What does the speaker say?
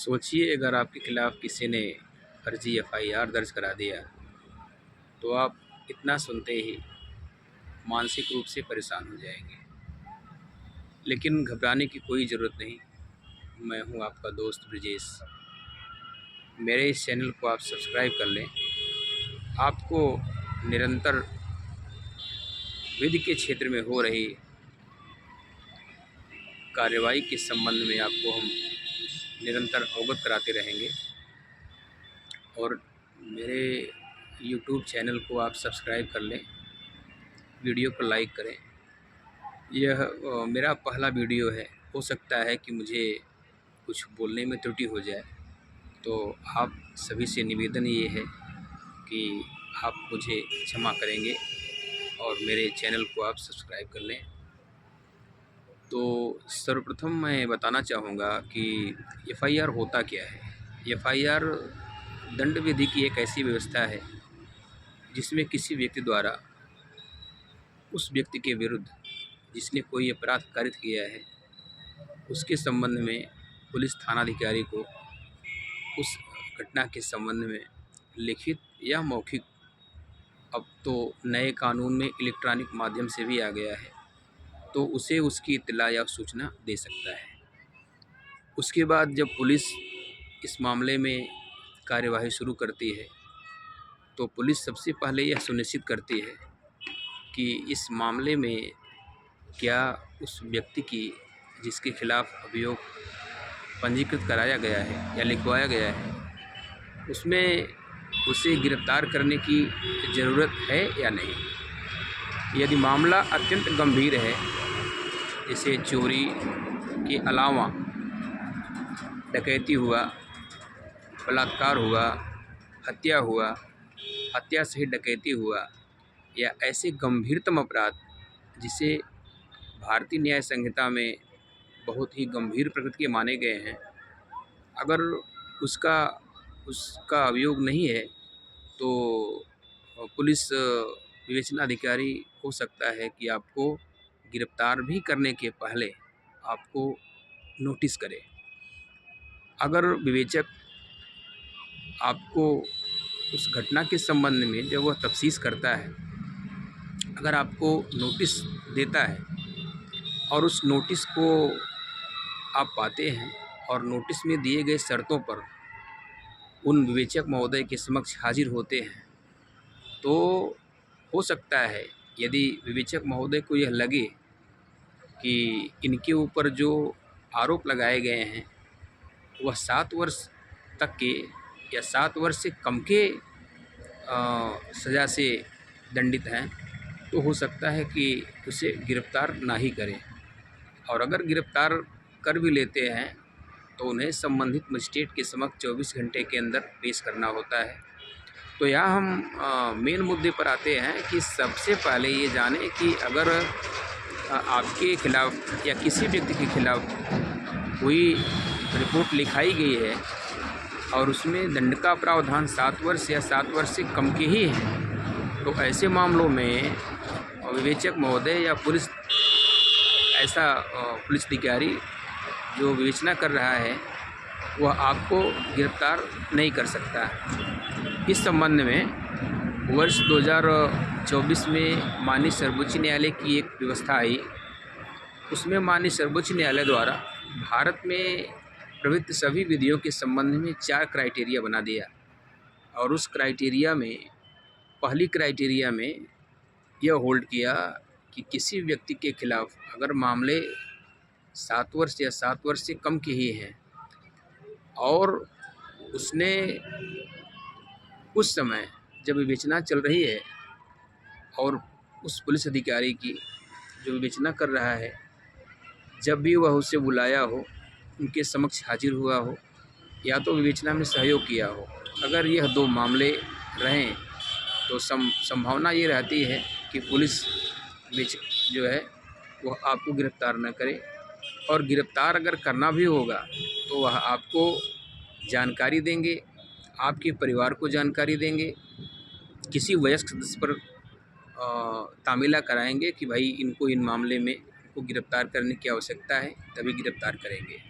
सोचिए, अगर आपके खिलाफ़ किसी ने फर्जी एफआईआर दर्ज करा दिया तो आप इतना सुनते ही मानसिक रूप से परेशान हो जाएंगे। लेकिन घबराने की कोई ज़रूरत नहीं। मैं हूं आपका दोस्त ब्रिजेश। मेरे इस चैनल को आप सब्सक्राइब कर लें। आपको निरंतर विधि के क्षेत्र में हो रही कार्रवाई के संबंध में आपको हम निरंतर अवगत कराते रहेंगे। और मेरे YouTube चैनल को आप सब्सक्राइब कर लें, वीडियो को लाइक करें। यह मेरा पहला वीडियो है। हो सकता है कि मुझे कुछ बोलने में त्रुटि हो जाए, तो आप सभी से निवेदन ये है कि आप मुझे क्षमा करेंगे और मेरे चैनल को आप सब्सक्राइब कर लें। तो सर्वप्रथम मैं बताना चाहूँगा कि एफआईआर होता क्या है। एफआईआर दंड विधि की एक ऐसी व्यवस्था है जिसमें किसी व्यक्ति द्वारा उस व्यक्ति के विरुद्ध जिसने कोई अपराध कारित किया है उसके संबंध में पुलिस थानाधिकारी को उस घटना के संबंध में लिखित या मौखिक, अब तो नए कानून में इलेक्ट्रॉनिक माध्यम से भी आ गया है, तो उसे उसकी इत्तला या सूचना दे सकता है। उसके बाद जब पुलिस इस मामले में कार्यवाही शुरू करती है तो पुलिस सबसे पहले यह सुनिश्चित करती है कि इस मामले में क्या उस व्यक्ति की जिसके खिलाफ़ अभियोग पंजीकृत कराया गया है या लिखवाया गया है उसमें उसे गिरफ्तार करने की ज़रूरत है या नहीं। यदि मामला अत्यंत गंभीर है, जैसे चोरी के अलावा डकैती हुआ, बलात्कार हुआ, हत्या हुआ, हत्या सहित डकैती हुआ, या ऐसे गंभीरतम अपराध जिसे भारतीय न्याय संहिता में बहुत ही गंभीर प्रकृति के माने गए हैं, अगर उसका अभियोग नहीं है तो पुलिस विवेचनाधिकारी हो सकता है कि आपको गिरफ्तार भी करने के पहले आपको नोटिस करे। अगर विवेचक आपको उस घटना के संबंध में जब वह तफ्तीश करता है, अगर आपको नोटिस देता है और उस नोटिस को आप पाते हैं और नोटिस में दिए गए शर्तों पर उन विवेचक महोदय के समक्ष हाजिर होते हैं, तो हो सकता है यदि विवेचक महोदय को यह लगे कि इनके ऊपर जो आरोप लगाए गए हैं वह 7 वर्ष तक के या 7 वर्ष से कम के सज़ा से दंडित हैं, तो हो सकता है कि उसे गिरफ्तार ना ही करें। और अगर गिरफ्तार कर भी लेते हैं तो उन्हें संबंधित मजिस्ट्रेट के समक्ष 24 घंटे के अंदर पेश करना होता है। तो यहाँ हम मेन मुद्दे पर आते हैं कि सबसे पहले ये जानें कि अगर आपके खिलाफ़ या किसी व्यक्ति के खिलाफ़ कोई रिपोर्ट लिखाई गई है और उसमें दंड का प्रावधान 7 वर्ष या 7 वर्ष से कम के ही हैं, तो ऐसे मामलों में विवेचक महोदय या पुलिस अधिकारी जो विवेचना कर रहा है वह आपको गिरफ्तार नहीं कर सकता। इस संबंध में वर्ष 2024 में माननीय सर्वोच्च न्यायालय की एक व्यवस्था आई। उसमें माननीय सर्वोच्च न्यायालय द्वारा भारत में प्रवृत्त सभी विधियों के संबंध में 4 क्राइटेरिया बना दिया। और उस क्राइटेरिया में पहली क्राइटेरिया में यह होल्ड किया कि किसी व्यक्ति के खिलाफ़ अगर मामले 7 वर्ष या 7 वर्ष से कम के ही हैं और उसने उस समय जब विवेचना चल रही है और उस पुलिस अधिकारी की जो विवेचना कर रहा है, जब भी वह उसे बुलाया हो, उनके समक्ष हाजिर हुआ हो या तो विवेचना में सहयोग किया हो, अगर यह 2 मामले रहें तो संभावना ये रहती है कि पुलिस जो है वह आपको गिरफ्तार न करे। और गिरफ्तार अगर करना भी होगा तो वह आपको जानकारी देंगे, आपके परिवार को जानकारी देंगे, किसी वयस्क सदस्य पर तामीला कराएंगे कि भाई इनको इन मामले में इनको गिरफ्तार करने की आवश्यकता है, तभी गिरफ्तार करेंगे।